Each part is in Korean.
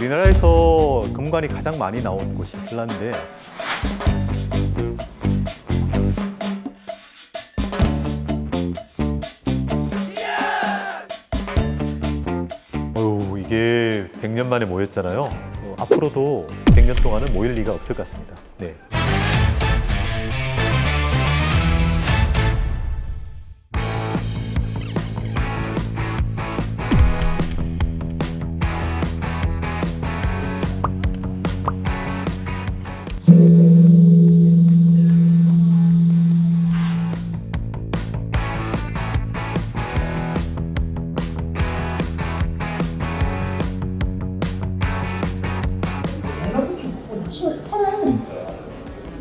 우리나라에서 금관이 가장 많이 나온 곳이 신라인데 이게 100년 만에 모였잖아요. 앞으로도 100년 동안은 모일 리가 없을 것 같습니다. 네.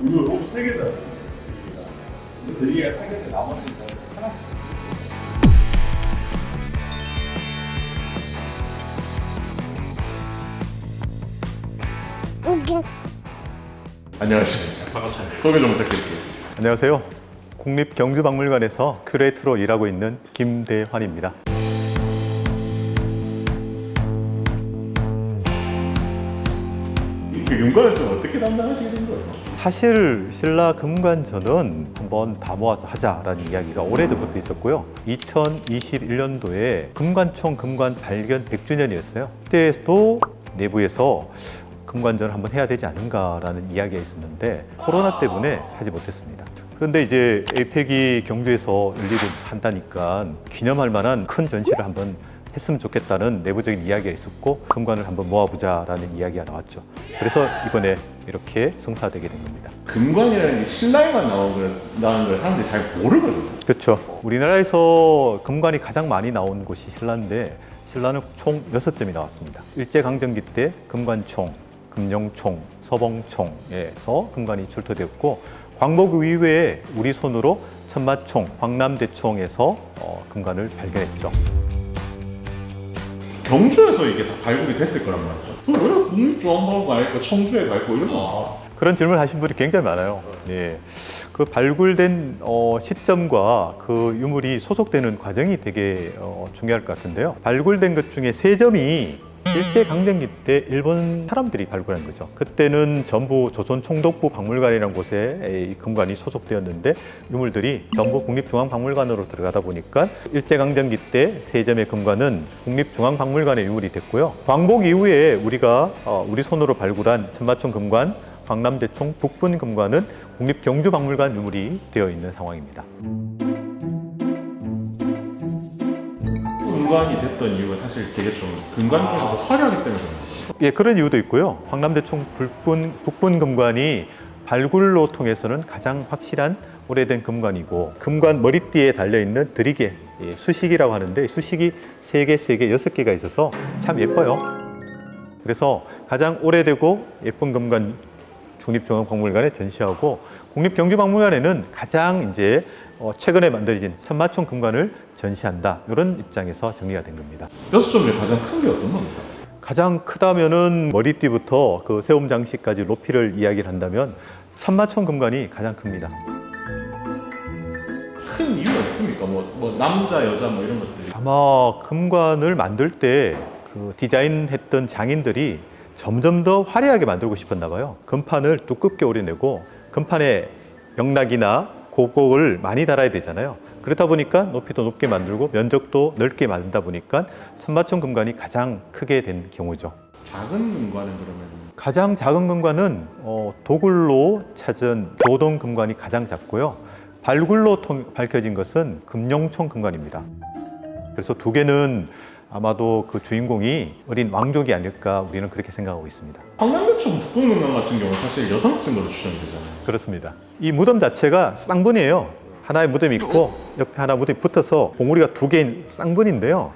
이거 너무 세 개다. 대리가 세 개인데 나머지는 하나씩. 안녕하십니까. 반갑습니다. 소개 좀 부탁드릴게요. 안녕하세요. 국립경주박물관에서 큐레이터로 일하고 있는 김대환입니다. 윤관을 좀 어떻게 담당하시게 된 거예요? 사실 신라 금관전은 한번 다 모아서 하자라는 이야기가 오래전부터 있었고요. 2021년도에 금관총 금관 발견 100주년이었어요. 그때도 내부에서 금관전을 한번 해야 되지 않은가라는 이야기가 있었는데 코로나 때문에 하지 못했습니다. 그런데 이제 에이펙이 경주에서 열리고 한다니까 기념할 만한 큰 전시를 한번 했으면 좋겠다는 내부적인 이야기가 있었고 금관을 한번 모아보자라는 이야기가 나왔죠. 그래서 이번에 이렇게 성사되게 된 겁니다. 금관이라는 게 신라에만 나오는 걸 사람들이 잘 모르거든요. 그렇죠. 우리나라에서 금관이 가장 많이 나온 곳이 신라인데 신라는 총 6점이 나왔습니다. 일제강점기 때 금관총, 금룡총, 서봉총에서 금관이 출토되었고 광복 이후에 우리 손으로 천마총, 황남대총에서 금관을 발견했죠. 경주에서 이게 다 발굴이 됐을 거란 말이죠. 왜 국립중앙박물관 아닐까 청주에 가 있고 이런 거? 그런 질문을 하신 분이 굉장히 많아요. 예. 그 발굴된 시점과 그 유물이 소속되는 과정이 되게 중요할 것 같은데요. 발굴된 것 중에 3점이 일제강점기 때 일본 사람들이 발굴한 거죠. 그때는 전부 조선 총독부 박물관이라는 곳에 이 금관이 소속되었는데 유물들이 전부 국립중앙박물관으로 들어가다 보니까 일제강점기 때 3점의 금관은 국립중앙박물관의 유물이 됐고요. 광복 이후에 우리가 우리 손으로 발굴한 천마총 금관, 황남대총 북분 금관은 국립경주박물관 유물이 되어 있는 상황입니다. 금관이 됐던 이유가 사실 되게 좀 금관에서 화려하기 때문에 그런 거죠. 예, 그런 이유도 있고요. 황남대총 북분 금관이 발굴로 통해서는 가장 확실한 오래된 금관이고 금관 머리띠에 달려있는 드리개, 수식이라고 하는데 수식이 3개, 6개가 있어서 참 예뻐요. 그래서 가장 오래되고 예쁜 금관 국립중앙박물관에 전시하고 국립경주박물관에는 가장 이제 최근에 만들어진 천마총 금관을 전시한다. 이런 입장에서 정리가 된 겁니다. 6점 가장 큰 게 어떤 겁니까? 가장 크다면은 머리띠부터 그 세움 장식까지 높이를 이야기를 한다면 천마총 금관이 가장 큽니다. 큰 이유가 있습니까? 뭐 남자, 여자 뭐 이런 것들이. 아마 금관을 만들 때 그 디자인했던 장인들이 점점 더 화려하게 만들고 싶었나 봐요. 금판을 두껍게 오려내고 금판에 명락이나 고곡을 많이 달아야 되잖아요. 그렇다 보니까 높이도 높게 만들고 면적도 넓게 만들다 보니까 천마총 금관이 가장 크게 된 경우죠. 작은 금관은 그러면 가장 작은 금관은 도굴로 찾은 교동 금관이 가장 작고요. 발굴로 밝혀진 것은 금룡총 금관입니다. 그래서 두 개는 아마도 그 주인공이 어린 왕족이 아닐까 우리는 그렇게 생각하고 있습니다. 황남대총 북분금관 같은 경우는 사실 여성 승으로 추천되잖아요. 그렇습니다. 이 무덤 자체가 쌍분이에요. 하나의 무덤이 있고 옆에 하나 무덤이 붙어서 봉우리가 2개인 쌍분인데요.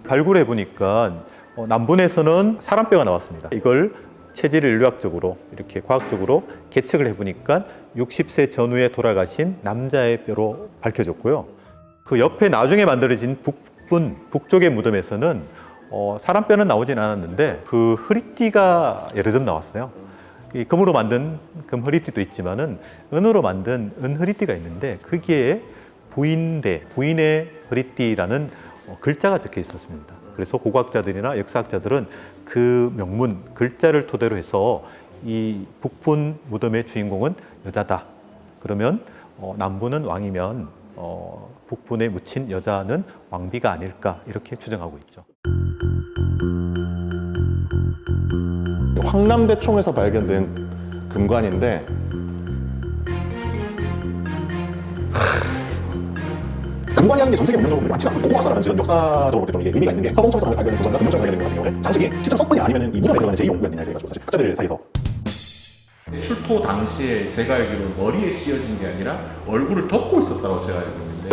발굴해 보니까 남분에서는 사람뼈가 나왔습니다. 이걸 체질을 인류학적으로 이렇게 과학적으로 계측을 해보니까 60세 전후에 돌아가신 남자의 뼈로 밝혀졌고요. 그 옆에 나중에 만들어진 북쪽의 무덤에서는 사람뼈는 나오진 않았는데 그 허리띠가 여러 점 나왔어요. 이 금으로 만든 금 허리띠도 있지만은 은으로 만든 은 허리띠가 있는데 거기에 부인의 허리띠라는 글자가 적혀 있었습니다. 그래서 고고학자들이나 역사학자들은 그 명문 글자를 토대로 해서 이 북분 무덤의 주인공은 여자다. 그러면 남부는 왕이면 북분에 묻힌 여자는 왕비가 아닐까 이렇게 추정하고 있죠. 황남대총에서 발견된 금관인데 금관이라는 게 전 세계 문명적으로 많지 않고 고고학사라는 지금 역사적으로 볼 때 좀 이게 의미가 있는 게 서동청에서 발견된 금관과 금명청에서 발견된 금 같은 경우는 장식이 실제로 썼느냐 아니면 이 무덤에 들어가는 제2용구였느냐 해가지고 사실 학자들 사이에서 출토 당시에 제가 알기로는 머리에 씌어진 게 아니라 얼굴을 덮고 있었다고 제가 알고 있는데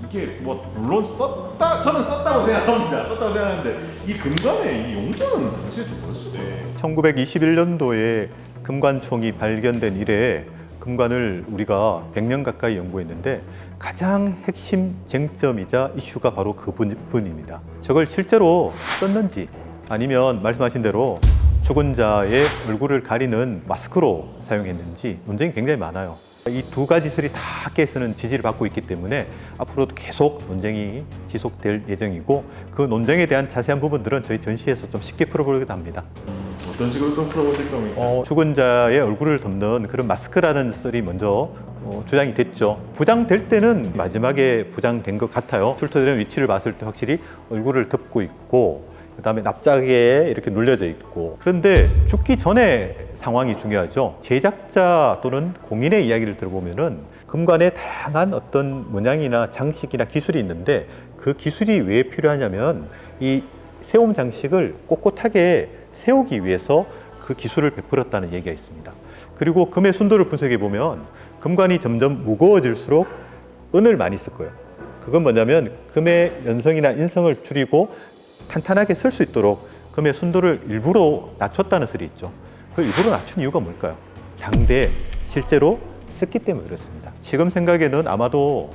이게 뭐 물론 저는 썼다고 생각하는데 이 금관의 이 용도는 당시에 좀 뭐였어요? 1921년도에 금관총이 발견된 이래 금관을 우리가 100년 가까이 연구했는데 가장 핵심 쟁점이자 이슈가 바로 그 부분입니다. 저걸 실제로 썼는지 아니면 말씀하신 대로 죽은 자의 얼굴을 가리는 마스크로 사용했는지 논쟁이 굉장히 많아요. 이 두 가지 설이 다 함께 쓰는 지지를 받고 있기 때문에 앞으로도 계속 논쟁이 지속될 예정이고 그 논쟁에 대한 자세한 부분들은 저희 전시에서 좀 쉽게 풀어보려고 합니다. 어떤 식으로 좀 풀어보실 겁니까? 죽은 자의 얼굴을 덮는 그런 마스크라는 썰이 먼저 주장이 됐죠. 부장될 때는 마지막에 부장된 것 같아요. 출토되는 위치를 봤을 때 확실히 얼굴을 덮고 있고 그다음에 납작에 이렇게 눌려져 있고 그런데 죽기 전에 상황이 중요하죠. 제작자 또는 공인의 이야기를 들어보면은 금관에 다양한 어떤 문양이나 장식이나 기술이 있는데 그 기술이 왜 필요하냐면 이 세움 장식을 꼿꼿하게 세우기 위해서 그 기술을 베풀었다는 얘기가 있습니다. 그리고 금의 순도를 분석해 보면 금관이 점점 무거워질수록 은을 많이 쓸 거예요. 그건 뭐냐면 금의 연성이나 인성을 줄이고 탄탄하게 쓸 수 있도록 금의 순도를 일부러 낮췄다는 설이 있죠. 그 일부러 낮춘 이유가 뭘까요? 당대에 실제로 썼기 때문에 그렇습니다. 지금 생각에는 아마도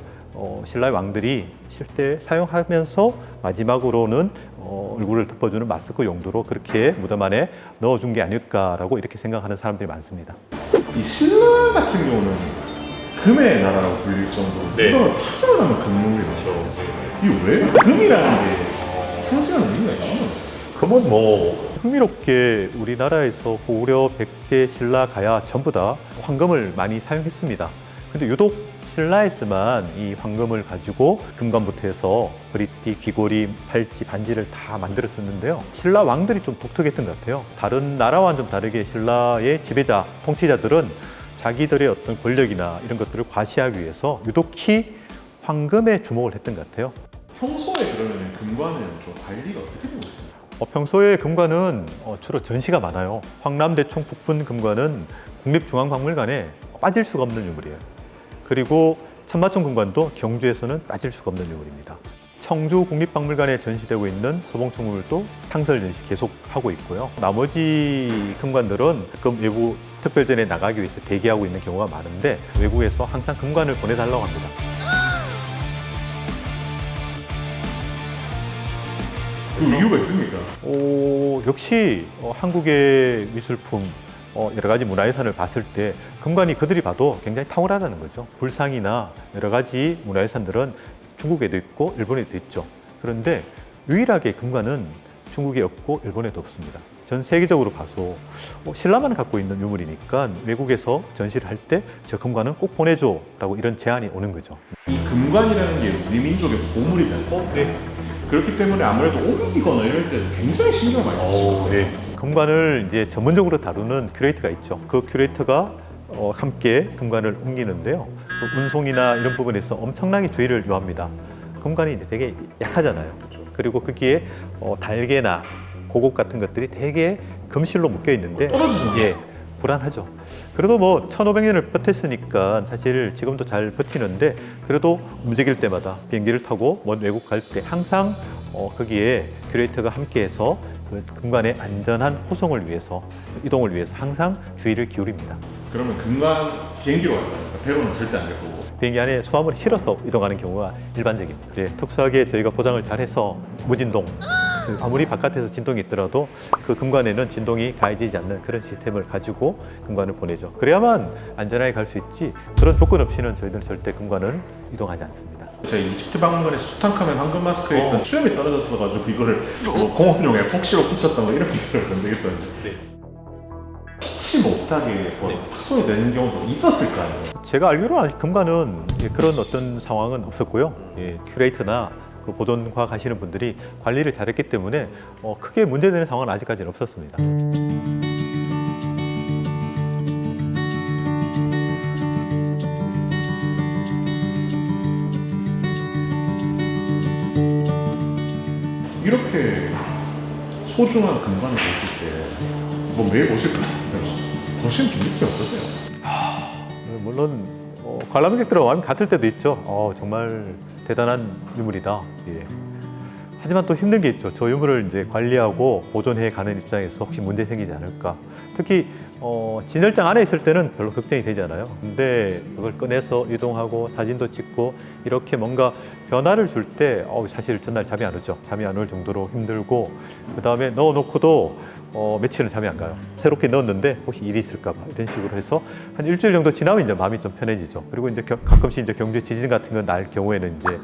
신라의 왕들이 실제 사용하면서 마지막으로는 얼굴을 덮어주는 마스크 용도로 그렇게 무덤 안에 넣어준 게 아닐까라고 이렇게 생각하는 사람들이 많습니다. 이 신라 같은 경우는 금의 나라라고 불릴 정도로 네. 이거는 파괴를 하면 금물이죠. 이게 왜 금이라는 게 상징하는 의미가 있나요? 금은 뭐 흥미롭게 우리나라에서 고구려, 백제, 신라, 가야 전부 다 황금을 많이 사용했습니다. 근데 유독 신라에서만 이 황금을 가지고 금관부터 해서 허리띠, 귀걸이, 팔찌, 반지를 다 만들었었는데요. 신라 왕들이 좀 독특했던 것 같아요. 다른 나라와는 좀 다르게 신라의 지배자, 통치자들은 자기들의 어떤 권력이나 이런 것들을 과시하기 위해서 유독히 황금에 주목을 했던 것 같아요. 평소에 그러면 금관은 좀 관리가 어떻게 되고 있습니까? 평소에 금관은 주로 전시가 많아요. 황남대총 북분 금관은 국립중앙박물관에 빠질 수가 없는 유물이에요. 그리고 천마총 금관도 경주에서는 빠질 수가 없는 유물입니다. 청주 국립박물관에 전시되고 있는 서봉총물도 탕설 전시 계속하고 있고요. 나머지 금관들은 가끔 외부 특별전에 나가기 위해서 대기하고 있는 경우가 많은데 외국에서 항상 금관을 보내달라고 합니다. 그 이유가 있습니까? 역시 한국의 미술품 여러 가지 문화유산을 봤을 때 금관이 그들이 봐도 굉장히 탁월하다는 거죠. 불상이나 여러 가지 문화유산들은 중국에도 있고 일본에도 있죠. 그런데 유일하게 금관은 중국에 없고 일본에도 없습니다. 전 세계적으로 봐서 신라만 갖고 있는 유물이니까 외국에서 전시를 할 때 저 금관은 꼭 보내줘 라고 이런 제안이 오는 거죠. 이 금관이라는 게 우리 민족의 보물이지 않습니까? 네. 그렇기 때문에 아무래도 옮기거나 이럴 때 굉장히 신경 많이 쓰죠. 네. 금관을 이제 전문적으로 다루는 큐레이터가 있죠. 그 큐레이터가 함께 금관을 옮기는데요. 또 운송이나 이런 부분에서 엄청나게 주의를 요합니다. 금관이 이제 되게 약하잖아요. 그리고 거기에 달개나 고곡 같은 것들이 되게 금실로 묶여 있는데 예, 불안하죠. 그래도 뭐 1500년을 버텼으니까 사실 지금도 잘 버티는데 그래도 움직일 때마다 비행기를 타고 먼 외국 갈 때 항상 거기에 큐레이터가 함께해서 그 금관의 안전한 호송을 위해서 이동을 위해서 항상 주의를 기울입니다. 그러면 금관 비행기로 갈까요? 배로는 절대 안 될 거고. 비행기 안에 수화물을 실어서 이동하는 경우가 일반적입니다. 네, 특수하게 저희가 포장을 잘해서 무진동, 아무리 바깥에서 진동이 있더라도 그 금관에는 진동이 가해지지 않는 그런 시스템을 가지고 금관을 보내죠. 그래야만 안전하게 갈 수 있지 그런 조건 없이는 저희들은 절대 금관을 이동하지 않습니다. 제가 이집트 방문해서 수탕카멘 황금 마스크에 있던 수염이 떨어졌어가지고 이거를 뭐 공업용에 폭시로 붙였다 뭐 이렇게 있었던 적이 있었는데 피치 못하게 뭐 파손이 되는 경우도 있었을 거 아니에요. 제가 알기로는 아직 금관은 그런 어떤 상황은 없었고요. 큐레이터나 그 보존과 가시는 분들이 관리를 잘했기 때문에 크게 문제되는 상황은 아직까지는 없었습니다. 이렇게 소중한 금관을 보실 때 뭐 매일 보실 거 같은데 보시면 좀 느낌이 어떠세요? 물론 관람객들하고 마음이 같을 때도 있죠. 정말 대단한 유물이다. 예. 하지만 또 힘든 게 있죠. 저 유물을 이제 관리하고 보존해 가는 입장에서 혹시 문제 생기지 않을까. 특히 진열장 안에 있을 때는 별로 걱정이 되지 않아요. 근데 그걸 꺼내서 이동하고 사진도 찍고 이렇게 뭔가 변화를 줄 때 사실 전날 잠이 안 오죠. 잠이 안 올 정도로 힘들고 그 다음에 넣어놓고도 며칠은 잠이 안 가요. 새롭게 넣었는데 혹시 일이 있을까 봐 이런 식으로 해서 한 일주일 정도 지나면 이제 마음이 좀 편해지죠. 그리고 이제 가끔씩 이제 경주 지진 같은 거 날 경우에는 이제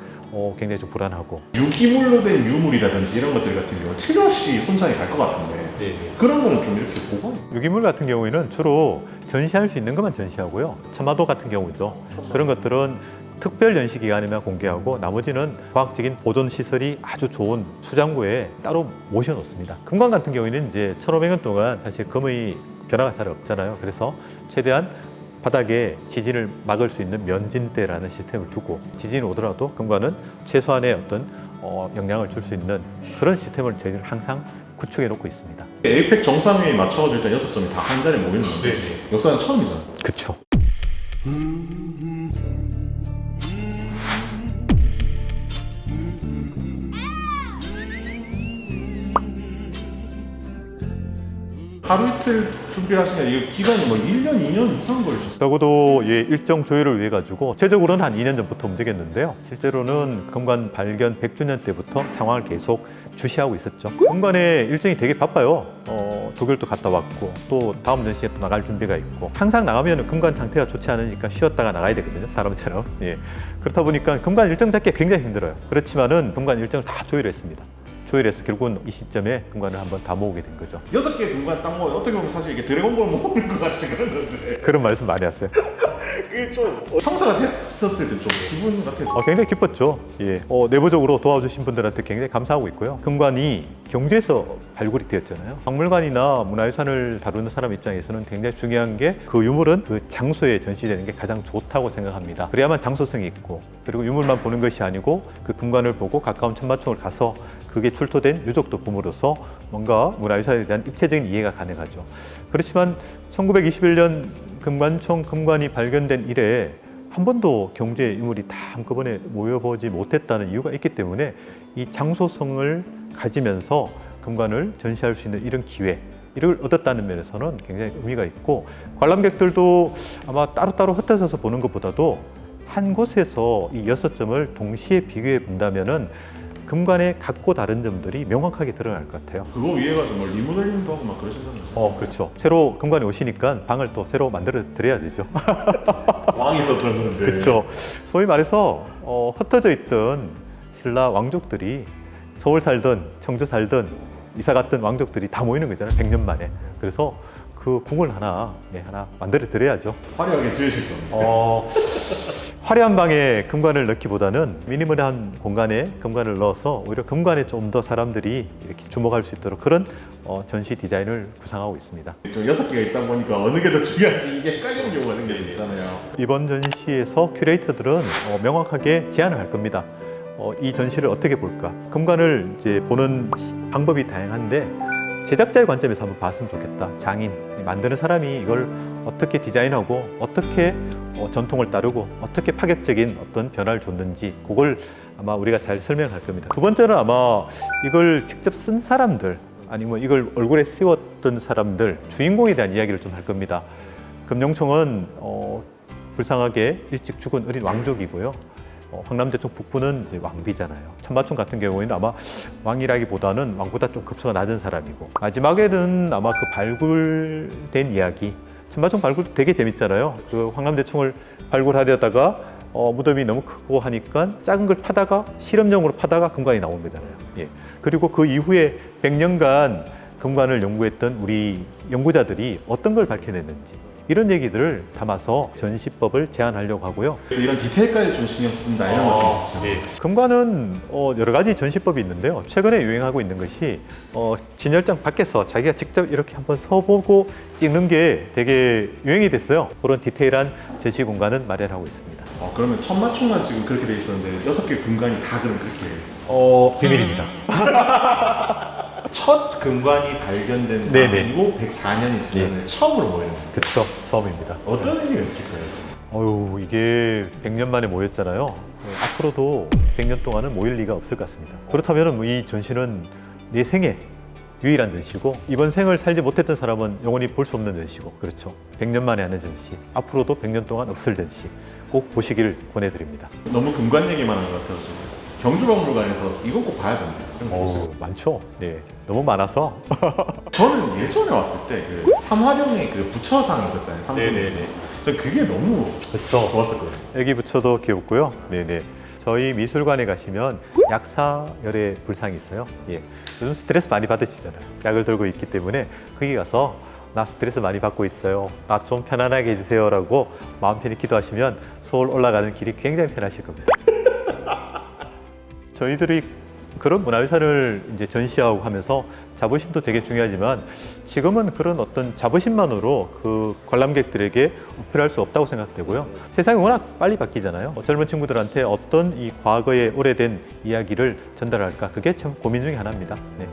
굉장히 좀 불안하고. 유기물로 된 유물이라든지 이런 것들 같은 경우 틀림없이 손상이 갈 것 같은데 그런 거는 좀 이렇게 보관. 유기물 같은 경우에는 주로 전시할 수 있는 것만 전시하고요. 참화도 같은 경우죠. 그런 것들은 특별 연시 기간에만 공개하고 나머지는 과학적인 보존 시설이 아주 좋은 수장고에 따로 모셔놓습니다. 금관 같은 경우에는 이제 1500년 동안 사실 금의 변화가 잘 없잖아요. 그래서 최대한 바닥에 지진을 막을 수 있는 면진대라는 시스템을 두고 지진이 오더라도 금관은 최소한의 어떤 영향을 줄 수 있는 그런 시스템을 저희들은 항상 구축해 놓고 있습니다. 에이펙 정상회의에 맞춰가지고 일단 6점이 다 한 자리에 모였는데 역사는 처음이잖아요. 그렇죠. 하루 이틀 준비를 하시냐 이게 기간이 뭐 1년, 2년 이상 걸리셨어요. 적어도 일정 조율을 위해 가지고 최적으로는 한 2년 전부터 움직였는데요. 실제로는 금관 발견 100주년 때부터 상황을 계속 주시하고 있었죠. 금관의 일정이 되게 바빠요. 독일도 갔다 왔고 또 다음 전시에 또 나갈 준비가 있고 항상 나가면 금관 상태가 좋지 않으니까 쉬었다가 나가야 되거든요. 사람처럼. 그렇다 보니까 금관 일정 잡기가 굉장히 힘들어요. 그렇지만은 금관 일정을 다 조율했습니다. 조율해서 결국은 이 시점에 금관을 한번 다 모으게 된 거죠. 6개 금관 딱 모아 어떻게 보면 사실 이게 드래곤볼 모으는 것 같이 그러는데 그런 말씀 많이 하세요. 그게 좀 청사가 했었을 때 좀 기분 같아요. 굉장히 기뻤죠. 내부적으로 도와주신 분들한테 굉장히 감사하고 있고요. 금관이 경주에서 발굴이 되었잖아요. 박물관이나 문화유산을 다루는 사람 입장에서는 굉장히 중요한 게 그 유물은 그 장소에 전시되는 게 가장 좋다고 생각합니다. 그래야만 장소성이 있고 그리고 유물만 보는 것이 아니고 그 금관을 보고 가까운 천마총을 가서 그게 출토된 유적도 봄으로써 뭔가 문화유산에 대한 입체적인 이해가 가능하죠. 그렇지만 1921년 금관총 금관이 발견된 이래 한 번도 경주의 유물이 다 한꺼번에 모여보지 못했다는 이유가 있기 때문에 이 장소성을 가지면서 금관을 전시할 수 있는 이런 기회 이걸 얻었다는 면에서는 굉장히 의미가 있고 관람객들도 아마 따로따로 흩어져서 보는 것보다도 한 곳에서 이 6점을 동시에 비교해 본다면은 금관의 각고 다른 점들이 명확하게 드러날 것 같아요. 그거 위해 가지고 뭐 리모델링도 하고 막 그러신다면서요? 그렇죠. 새로 금관에 오시니까 방을 또 새로 만들어 드려야 되죠. 왕에서 그런 건데. 그렇죠. 소위 말해서 흩어져 있던 신라 왕족들이 서울 살던 청주 살던 이사 갔던 왕족들이 다 모이는 거잖아요. 100년 만에. 그래서 그 궁을 하나 만들어 드려야죠. 화려하게 지으실 겁니다. 화려한 방에 금관을 넣기보다는 미니멀한 공간에 금관을 넣어서 오히려 금관에 좀 더 사람들이 이렇게 주목할 수 있도록 그런 전시 디자인을 구상하고 있습니다. 6개가 있다 보니까 어느 게 더 중요한지 이게 헷갈리는 경우가 생기는 게 있잖아요. 이번 전시에서 큐레이터들은 명확하게 제안을 할 겁니다. 이 전시를 어떻게 볼까? 금관을 이제 보는 방법이 다양한데 제작자의 관점에서 한번 봤으면 좋겠다. 장인, 만드는 사람이 이걸 어떻게 디자인하고 어떻게 전통을 따르고 어떻게 파격적인 어떤 변화를 줬는지 그걸 아마 우리가 잘 설명할 겁니다. 두 번째는 아마 이걸 직접 쓴 사람들 아니면 이걸 얼굴에 씌웠던 사람들 주인공에 대한 이야기를 좀 할 겁니다. 금룡총은 불쌍하게 일찍 죽은 어린 왕족이고요. 황남대총 북부는 이제 왕비잖아요. 천마총 같은 경우에는 아마 왕이라기보다는 왕보다 좀 급수가 낮은 사람이고 마지막에는 아마 그 발굴된 이야기 천마총 발굴도 되게 재밌잖아요. 그 황남대총을 발굴하려다가 무덤이 너무 크고 하니까 작은 걸 파다가 실험용으로 파다가 금관이 나온 거잖아요. 예. 그리고 그 이후에 100년간 금관을 연구했던 우리 연구자들이 어떤 걸 밝혀냈는지 이런 얘기들을 담아서 전시법을 제안하려고 하고요. 그래서 이런 디테일까지 좀 신경 쓴다 이런 것도 있어요. 금관은 여러 가지 전시법이 있는데요. 최근에 유행하고 있는 것이 진열장 밖에서 자기가 직접 이렇게 한번 서보고 찍는 게 되게 유행이 됐어요. 그런 디테일한 전시 공간은 마련하고 있습니다. 그러면 천마총만 지금 그렇게 돼 있었는데 6개 금관이 다 그럼 그렇게 해요? 비밀입니다. 첫 금관이 발견된 네네. 이후 104년이 지났는데 처음으로 모여요. 그쵸, 처음입니다. 어떤 의미가 있을까요? 이게 100년 만에 모였잖아요. 앞으로도 100년 동안은 모일 리가 없을 것 같습니다. 그렇다면 이 전시는 내 생애 유일한 전시고 이번 생을 살지 못했던 사람은 영원히 볼 수 없는 전시고 그렇죠. 100년 만에 하는 전시, 앞으로도 100년 동안 없을 전시 꼭 보시길 권해드립니다. 너무 금관 얘기만 하는 것 같아서 경주박물관에서 이건 꼭 봐야 됩니다. 많죠. 네, 너무 많아서. 저는 예전에 왔을 때 그 삼화령의 그 부처상 있었잖아요. 네네네. 전 그게 너무 그렇죠. 좋았었거든요. 애기 부처도 귀엽고요. 네네. 저희 미술관에 가시면 약사열의 불상이 있어요. 예. 요즘 스트레스 많이 받으시잖아요. 약을 들고 있기 때문에 거기 가서 나 스트레스 많이 받고 있어요. 나 좀 편안하게 해주세요라고 마음 편히 기도하시면 서울 올라가는 길이 굉장히 편하실 겁니다. 저희들이 그런 문화유산을 이제 전시하고 하면서 자부심도 되게 중요하지만 지금은 그런 어떤 자부심만으로 그 관람객들에게 어필할 수 없다고 생각되고요. 세상이 워낙 빨리 바뀌잖아요. 젊은 친구들한테 어떤 이 과거의 오래된 이야기를 전달할까 그게 참 고민 중에 하나입니다. 네.